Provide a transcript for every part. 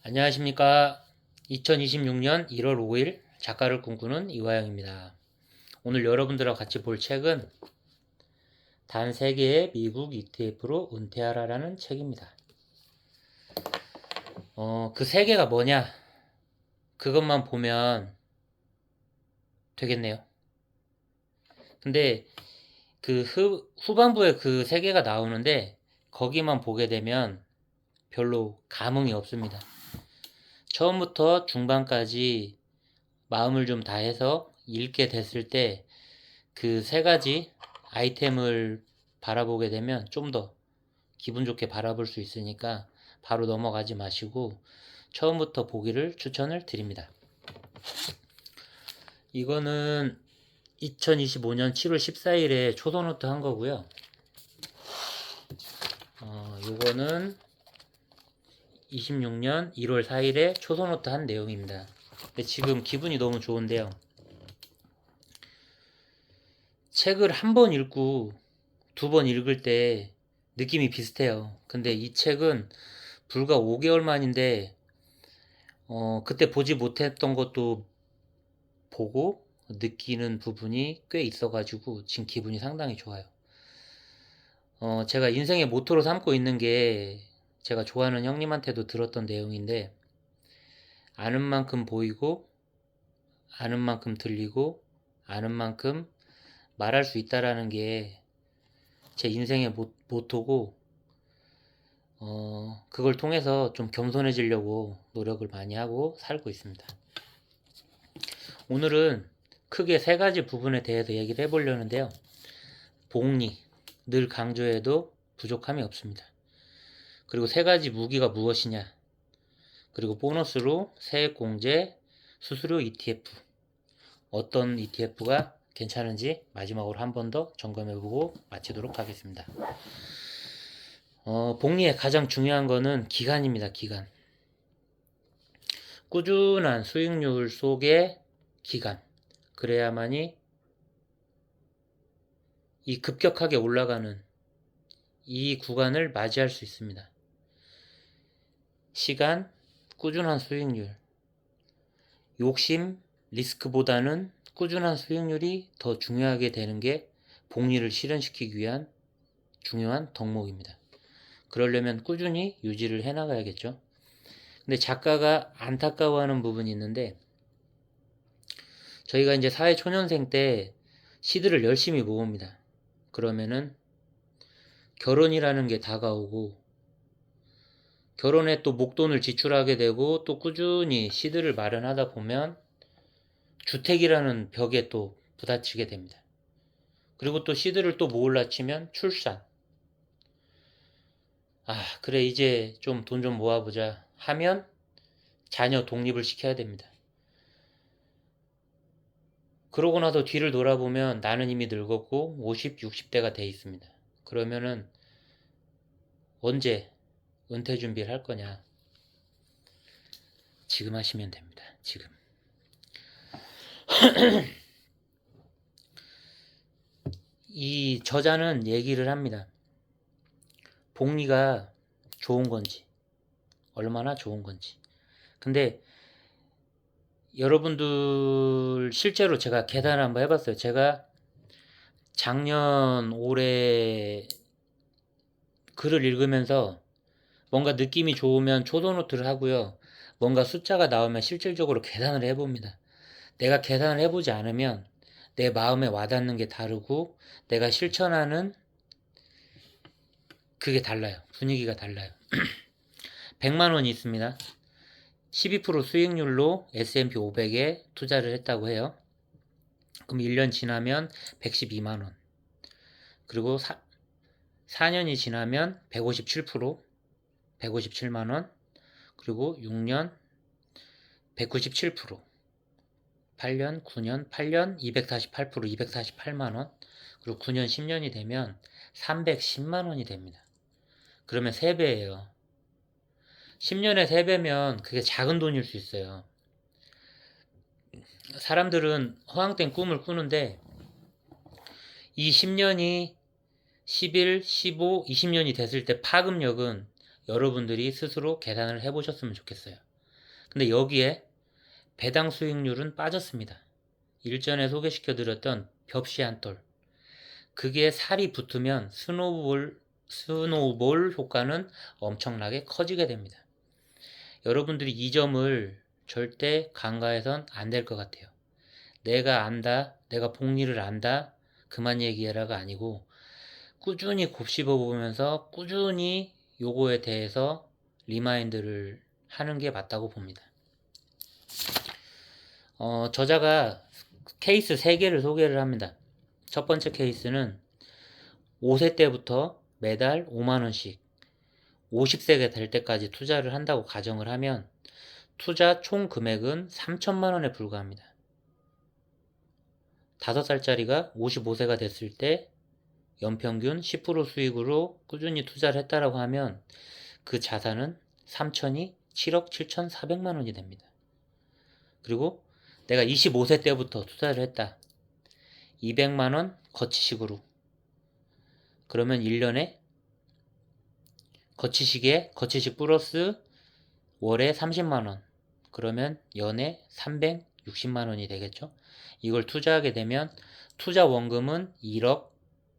안녕하십니까. 2026년 1월 5일 작가를 꿈꾸는 이화영입니다. 오늘 여러분들과 같이 볼 책은 단 3개의 미국 ETF로 은퇴하라라는 책입니다. 그 3개가 뭐냐? 그것만 보면 되겠네요. 근데 그 후반부에 그 3개가 나오는데 거기만 보게 되면 별로 감흥이 없습니다. 처음부터 중반까지 마음을 좀 다해서 읽게 됐을 때 그 3가지 아이템을 바라보게 되면 좀 더 기분 좋게 바라볼 수 있으니까 바로 넘어가지 마시고 처음부터 보기를 추천을 드립니다. 이거는 2025년 7월 14일에 초도노트 한 거고요. 요거는 26년 1월 4일에 초도노트 한 내용입니다. 근데 지금 기분이 너무 좋은데요. 책을 한 번 읽고 2번 읽을 때 느낌이 비슷해요. 근데 이 책은 불과 5개월 만인데 그때 보지 못했던 것도 보고 느끼는 부분이 꽤 있어가지고 지금 기분이 상당히 좋아요. 제가 인생의 모토로 삼고 있는 게 제가 좋아하는 형님한테도 들었던 내용인데 아는 만큼 보이고 아는 만큼 들리고 아는 만큼 말할 수 있다라는 게 제 인생의 모토고 그걸 통해서 좀 겸손해지려고 노력을 많이 하고 살고 있습니다. 오늘은 크게 3가지 부분에 대해서 얘기를 해보려는데요. 복리, 늘 강조해도 부족함이 없습니다. 그리고 3가지 무기가 무엇이냐, 그리고 보너스로 세액공제, 수수료 ETF, 어떤 ETF가 괜찮은지 마지막으로 한 번 더 점검해보고 마치도록 하겠습니다. 복리의 가장 중요한 거는 기간입니다. 기간. 꾸준한 수익률 속의 기간. 그래야만이 이 급격하게 올라가는 이 구간을 맞이할 수 있습니다. 시간, 꾸준한 수익률. 욕심, 리스크보다는 꾸준한 수익률이 더 중요하게 되는 게 복리를 실현시키기 위한 중요한 덕목입니다. 그러려면 꾸준히 유지를 해나가야겠죠. 근데 작가가 안타까워하는 부분이 있는데 저희가 이제 사회초년생 때 시들을 열심히 모읍니다. 그러면은 결혼이라는 게 다가오고 결혼에 또 목돈을 지출하게 되고 또 꾸준히 시들을 마련하다 보면 주택이라는 벽에 또 부딪히게 됩니다. 그리고 또 시들을 또 모을라 치면 출산. 그래 이제 좀 돈 좀 모아보자 하면 자녀 독립을 시켜야 됩니다. 그러고 나서 뒤를 돌아보면 나는 이미 늙었고 50, 60대가 돼 있습니다. 그러면은 언제 은퇴 준비를 할 거냐? 지금 하시면 됩니다. 지금. 이 저자는 얘기를 합니다. 복리가 좋은 건지, 얼마나 좋은 건지. 근데 여러분들 실제로 제가 계산을 한번 해봤어요. 제가 작년 올해 글을 읽으면서 뭔가 느낌이 좋으면 초도노트를 하고요. 뭔가 숫자가 나오면 실질적으로 계산을 해봅니다. 내가 계산을 해보지 않으면 내 마음에 와닿는 게 다르고 내가 실천하는 그게 달라요. 분위기가 달라요. 100만 원이 있습니다. 12% 수익률로 S&P 500에 투자를 했다고 해요. 그럼 1년 지나면 112만 원. 그리고 4년이 지나면 157%, 157만 원. 그리고 6년 197%, 8년, 9년, 8년 248%, 248만 원. 그리고 9년, 10년이 되면 310만 원이 됩니다. 그러면 3배예요. 10년에 3배면 그게 작은 돈일 수 있어요. 사람들은 허황된 꿈을 꾸는데 이 10년이 11, 15, 20년이 됐을 때 파급력은 여러분들이 스스로 계산을 해보셨으면 좋겠어요. 근데 여기에 배당 수익률은 빠졌습니다. 일전에 소개시켜드렸던 벽시한톨, 그게 살이 붙으면 스노우볼 효과는 엄청나게 커지게 됩니다. 여러분들이 이 점을 절대 간과해선 안 될 것 같아요. 내가 안다, 내가 복리를 안다, 그만 얘기해라가 아니고 꾸준히 곱씹어 보면서 꾸준히 요거에 대해서 리마인드를 하는 게 맞다고 봅니다. 저자가 케이스 3개를 소개를 합니다. 첫 번째 케이스는 5세 때부터 매달 5만원씩 50세가 될 때까지 투자를 한다고 가정을 하면 투자 총 금액은 3천만원에 불과합니다. 5살짜리가 55세가 됐을 때 연평균 10% 수익으로 꾸준히 투자를 했다라고 하면 그 자산은 3천이 7억 7천4백만원이 됩니다. 그리고 내가 25세 때부터 투자를 했다. 200만원 거치식으로. 그러면 1년에 거치식 플러스 월에 30만원. 그러면 연에 360만원이 되겠죠. 이걸 투자하게 되면 투자 원금은 1억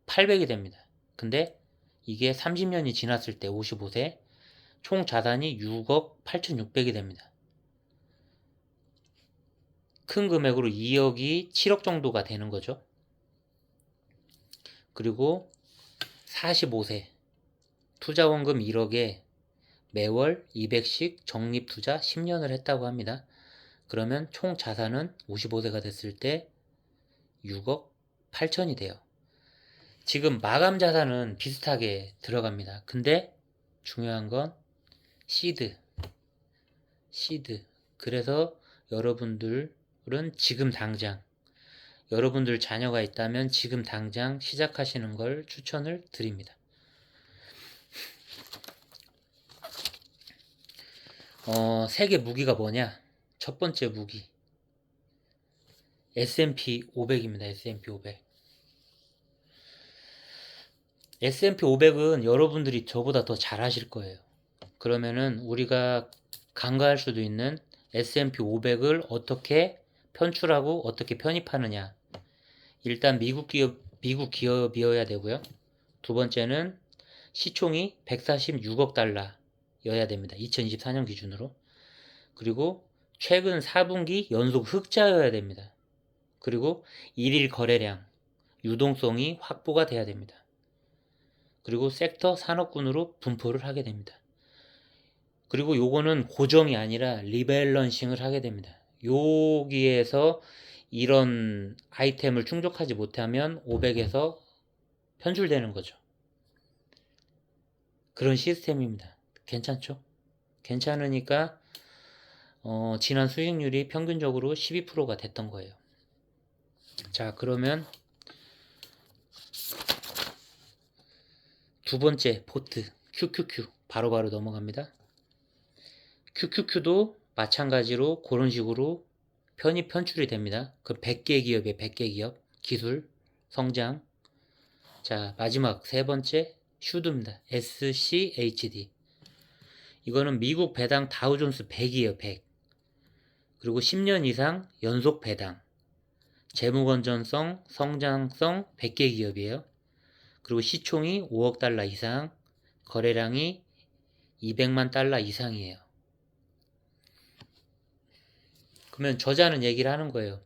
800이 됩니다. 근데 이게 30년이 지났을 때 55세 총 자산이 6억 8,600이 됩니다. 큰 금액으로 2억이 7억 정도가 되는 거죠. 그리고 45세 투자 원금 1억에 매월 200씩 적립 투자 10년을 했다고 합니다. 그러면 총 자산은 55세가 됐을 때 6억 8천이 돼요. 지금 마감 자산은 비슷하게 들어갑니다. 근데 중요한 건 시드. 그래서 여러분들은 지금 당장, 여러분들 자녀가 있다면 지금 당장 시작하시는 걸 추천을 드립니다. 세계 무기가 뭐냐? 첫 번째 무기 S&P 500입니다. S&P 500. S&P 500은 여러분들이 저보다 더 잘 아실 거예요. 그러면은 우리가 간과할 수도 있는 S&P 500을 어떻게 편출하고 어떻게 편입하느냐. 일단 미국 기업이어야 되고요. 두 번째는 시총이 146억 달러여야 됩니다. 2024년 기준으로. 그리고 최근 4분기 연속 흑자여야 됩니다. 그리고 일일 거래량, 유동성이 확보가 돼야 됩니다. 그리고 섹터 산업군으로 분포를 하게 됩니다. 그리고 요거는 고정이 아니라 리밸런싱을 하게 됩니다. 여기에서 이런 아이템을 충족하지 못하면 500에서 편출되는 거죠. 그런 시스템입니다. 괜찮죠? 괜찮으니까 지난 수익률이 평균적으로 12%가 됐던 거예요. 자, 그러면 두 번째 포트 QQQ 바로바로 넘어갑니다. QQQ도 마찬가지로 그런 식으로 편출이 됩니다. 그 100개 기업에 100개 기업 기술 성장. 자, 마지막 세 번째 슈드입니다. SCHD. 이거는 미국 배당 다우존스 100이에요. 100. 그리고 10년 이상 연속 배당. 재무건전성, 성장성 100개 기업이에요. 그리고 시총이 5억 달러 이상, 거래량이 200만 달러 이상이에요. 그러면 저자는 얘기를 하는 거예요.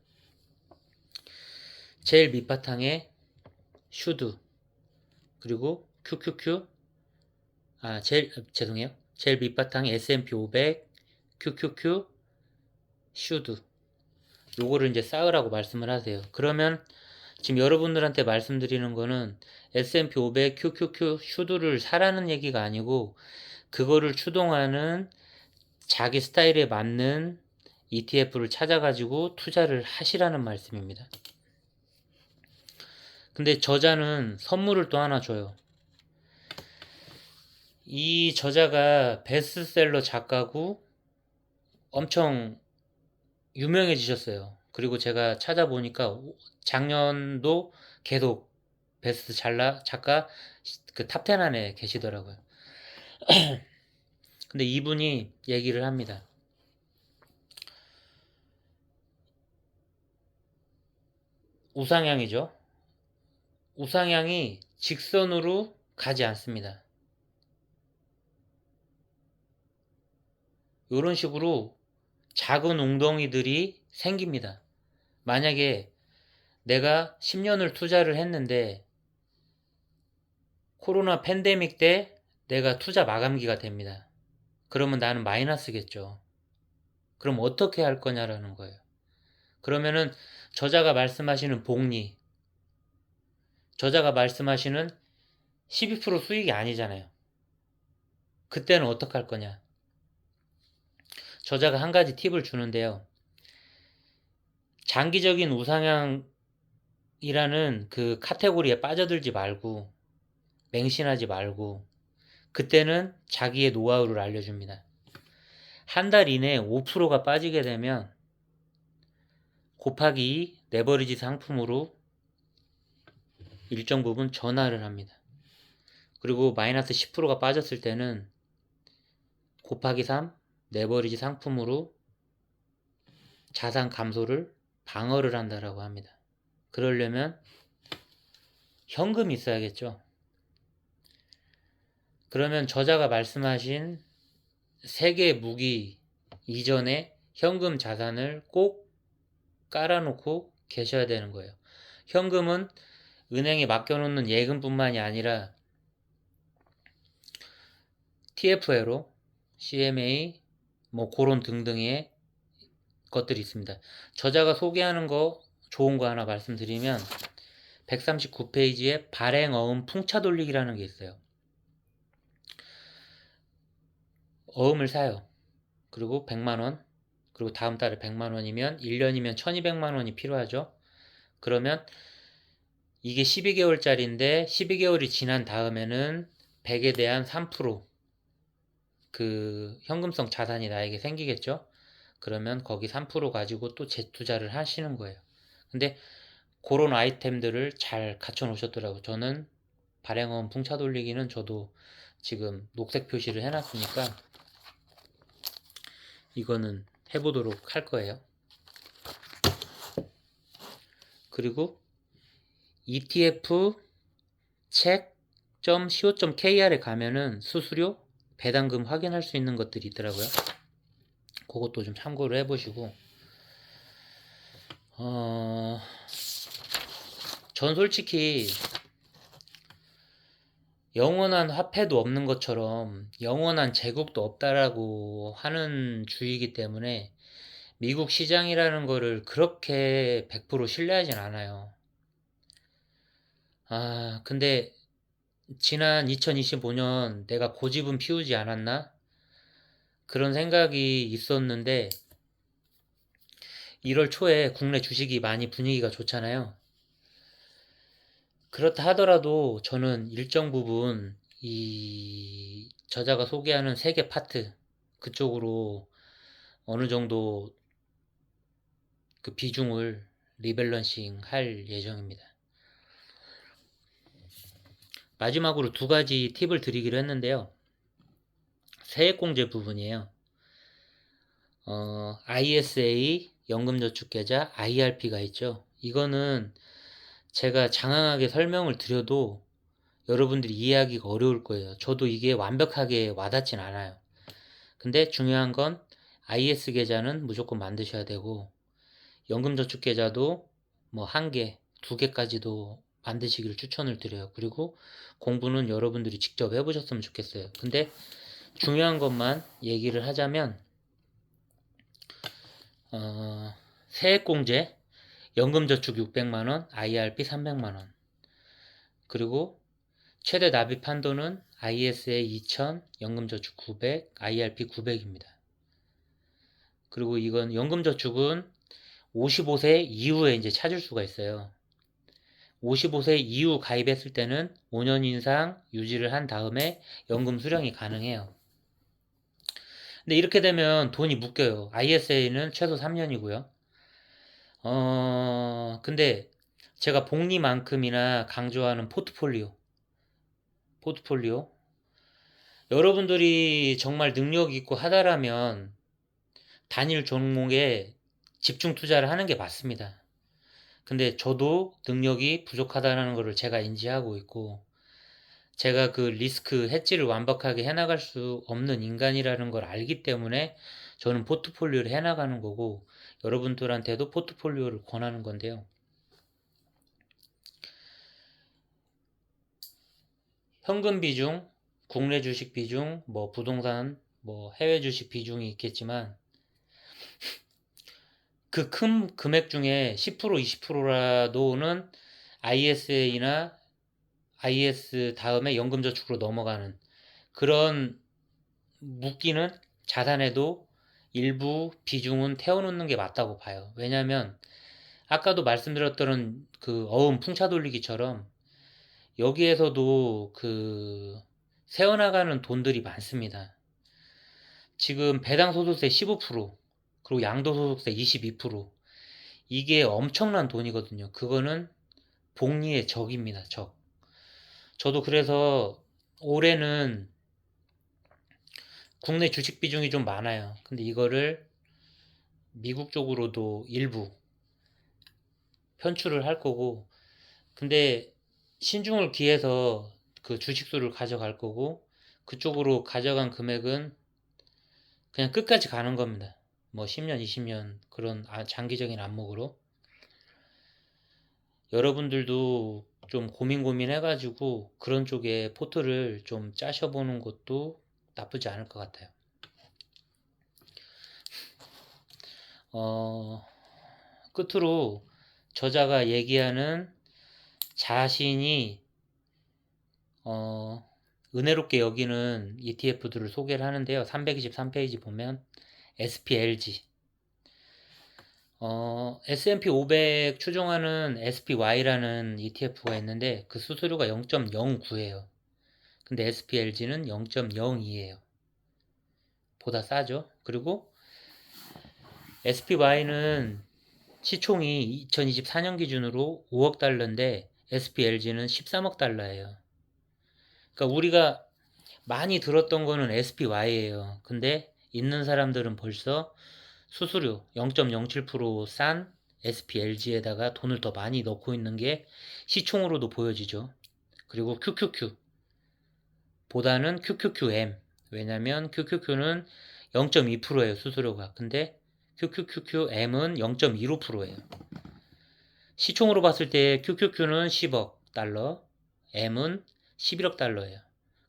제일 밑바탕에 슈드, 그리고 QQQ, 제일 밑바탕에 S&P 500, QQQ, 슈드. 요거를 이제 쌓으라고 말씀을 하세요. 그러면 지금 여러분들한테 말씀드리는 거는 S&P 500, QQQ, 슈드를 사라는 얘기가 아니고 그거를 추동하는 자기 스타일에 맞는 ETF를 찾아가지고 투자를 하시라는 말씀입니다. 근데 저자는 선물을 또 하나 줘요. 이 저자가 베스트셀러 작가고 엄청 유명해지셨어요. 그리고 제가 찾아보니까 작년도 계속 베스트 작가 그 탑10 안에 계시더라고요. 근데 이분이 얘기를 합니다. 우상향이죠. 우상향이 직선으로 가지 않습니다. 이런 식으로 작은 웅덩이들이 생깁니다. 만약에 내가 10년을 투자를 했는데 코로나 팬데믹 때 내가 투자 마감기가 됩니다. 그러면 나는 마이너스겠죠. 그럼 어떻게 할 거냐라는 거예요. 그러면은 저자가 말씀하시는 복리, 저자가 말씀하시는 12% 수익이 아니잖아요. 그때는 어떻게 할 거냐. 저자가 한 가지 팁을 주는데요. 장기적인 우상향이라는 그 카테고리에 빠져들지 말고 맹신하지 말고 그때는 자기의 노하우를 알려줍니다. 한 달 이내에 5%가 빠지게 되면 곱하기 2 레버리지 상품으로 일정 부분 전환을 합니다. 그리고 마이너스 10%가 빠졌을 때는 곱하기 3 레버리지 상품으로 자산 감소를 방어를 한다라고 합니다. 그러려면 현금이 있어야겠죠. 그러면 저자가 말씀하신 세 개의 무기 이전에 현금 자산을 꼭 깔아놓고 계셔야 되는 거예요. 현금은 은행에 맡겨놓는 예금뿐만이 아니라 TFLO, CMA, 뭐 그런 등등의 것들이 있습니다. 저자가 소개하는 거 좋은 거 하나 말씀드리면 139페이지에 발행어음 풍차 돌리기라는 게 있어요. 어음을 사요. 그리고 100만원, 그리고 다음 달에 100만원이면 1년이면 1200만원이 필요하죠. 그러면 이게 12개월짜리인데 12개월이 지난 다음에는 100에 대한 3%그 현금성 자산이 나에게 생기겠죠. 그러면 거기 3% 가지고 또 재투자를 하시는 거예요. 근데 그런 아이템들을 잘 갖춰 놓으셨더라고요. 저는 발행어음 풍차 돌리기는 저도 지금 녹색 표시를 해놨으니까 이거는 해보도록 할 거예요. 그리고 ETF 책.co.kr에 가면은 수수료, 배당금 확인할 수 있는 것들이 있더라고요. 그것도 좀 참고를 해보시고 전 솔직히 영원한 화폐도 없는 것처럼 영원한 제국도 없다라고 하는 주의이기 때문에 미국 시장이라는 거를 그렇게 100% 신뢰하진 않아요. 근데 지난 2025년 내가 고집은 피우지 않았나? 그런 생각이 있었는데 1월 초에 국내 주식이 많이 분위기가 좋잖아요. 그렇다 하더라도 저는 일정 부분 이 저자가 소개하는 세계 파트 그쪽으로 어느 정도 그 비중을 리밸런싱 할 예정입니다. 마지막으로 두 가지 팁을 드리기로 했는데요. 세액공제 부분이에요. ISA 연금저축계좌 IRP가 있죠. 이거는 제가 장황하게 설명을 드려도 여러분들이 이해하기가 어려울 거예요. 저도 이게 완벽하게 와닿진 않아요. 근데 중요한 건 IS 계좌는 무조건 만드셔야 되고 연금저축계좌도 뭐 1개, 2개까지도 만드시기를 추천을 드려요. 그리고 공부는 여러분들이 직접 해보셨으면 좋겠어요. 근데 중요한 것만 얘기를 하자면 세액공제 연금저축 600만원, IRP 300만원 그리고 최대 납입 한도는 ISA 2000, 연금저축 900, IRP 900입니다. 그리고 이건 연금저축은 55세 이후에 이제 찾을 수가 있어요. 55세 이후 가입했을 때는 5년 이상 유지를 한 다음에 연금 수령이 가능해요. 근데 이렇게 되면 돈이 묶여요. ISA는 최소 3년이고요. 근데 제가 복리만큼이나 강조하는 포트폴리오. 여러분들이 정말 능력 있고 하다라면 단일 종목에 집중 투자를 하는 게 맞습니다. 근데 저도 능력이 부족하다는 것을 제가 인지하고 있고, 제가 그 리스크 해지를 완벽하게 해나갈 수 없는 인간이라는 걸 알기 때문에 저는 포트폴리오를 해나가는 거고, 여러분들한테도 포트폴리오를 권하는 건데요. 현금 비중, 국내 주식 비중, 뭐 부동산, 뭐 해외 주식 비중이 있겠지만, 그 큰 금액 중에 10%, 20%라도는 ISA나 IS 다음에 연금저축으로 넘어가는 그런 묶이는 자산에도 일부 비중은 태워놓는 게 맞다고 봐요. 왜냐하면 아까도 말씀드렸던 그 어음 풍차 돌리기처럼 여기에서도 그 새어나가는 돈들이 많습니다. 지금 배당 소득세 15%, 그리고 양도소득세 22%, 이게 엄청난 돈이거든요. 그거는 복리의 적입니다. 적. 저도 그래서 올해는 국내 주식 비중이 좀 많아요. 근데 이거를 미국 쪽으로도 일부 편출을 할 거고, 근데 신중을 기해서 그 주식수를 가져갈 거고, 그쪽으로 가져간 금액은 그냥 끝까지 가는 겁니다. 뭐 10년, 20년 그런 장기적인 안목으로. 여러분들도 좀 고민 해가지고 그런 쪽에 포트를 좀 짜셔보는 것도 나쁘지 않을 것 같아요. 끝으로 저자가 얘기하는 자신이 은혜롭게 여기는 ETF들을 소개를 하는데요. 323페이지 보면 SPLG, S&P 500 추종하는 SPY라는 ETF가 있는데 그 수수료가 0.09예요. 근데 SPLG는 0.02예요. 보다 싸죠. 그리고 SPY는 시총이 2024년 기준으로 5억 달러인데 SPLG는 13억 달러예요. 그러니까 우리가 많이 들었던 거는 SPY예요. 근데 있는 사람들은 벌써 수수료 0.07% SPLG에다가 돈을 더 많이 넣고 있는 게 시총으로도 보여지죠. 그리고 QQQ 보다는 QQQM, 왜냐면 QQQ는 0.2%예요, 수수료가. 근데 QQQQM은 0.15%예요. 시총으로 봤을 때 QQQ는 10억 달러, M은 11억 달러예요.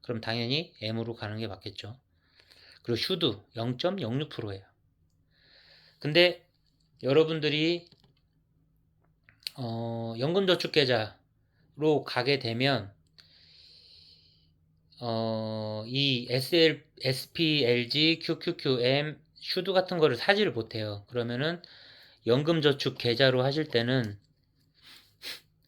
그럼 당연히 M으로 가는 게 맞겠죠. 그리고 슈드 0.06%예요. 근데 여러분들이 연금저축계좌로 가게 되면 이 SPLG, QQQM, 슈드 같은 거를 사지를 못해요. 그러면은 연금저축 계좌로 하실 때는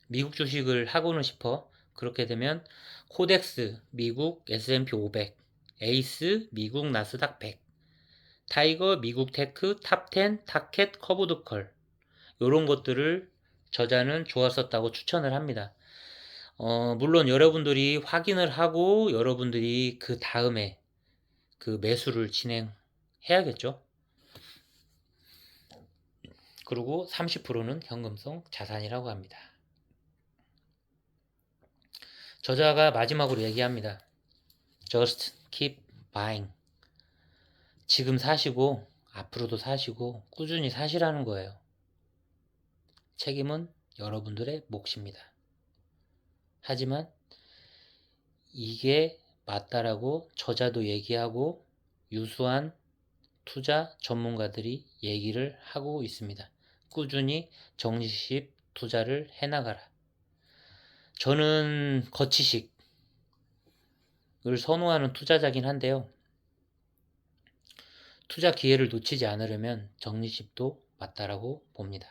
미국 주식을 하고는 싶어. 그렇게 되면 코덱스 미국 S&P 500, 에이스 미국 나스닥 100, 타이거 미국 테크 탑10 타켓 커브드컬, 요런 것들을 저자는 좋았었다고 추천을 합니다. 물론 여러분들이 확인을 하고 여러분들이 그 다음에 그 매수를 진행해야겠죠. 그리고 30%는 현금성 자산이라고 합니다. 저자가 마지막으로 얘기합니다. Just keep buying. 지금 사시고 앞으로도 사시고 꾸준히 사시라는 거예요. 책임은 여러분들의 몫입니다. 하지만 이게 맞다라고 저자도 얘기하고 유수한 투자 전문가들이 얘기를 하고 있습니다. 꾸준히 정리식 투자를 해나가라. 저는 거치식을 선호하는 투자자긴 한데요. 투자 기회를 놓치지 않으려면 정리식도 맞다라고 봅니다.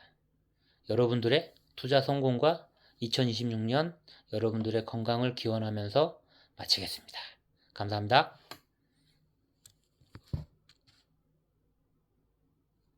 여러분들의 투자 성공과 2026년 여러분들의 건강을 기원하면서 마치겠습니다. 감사합니다.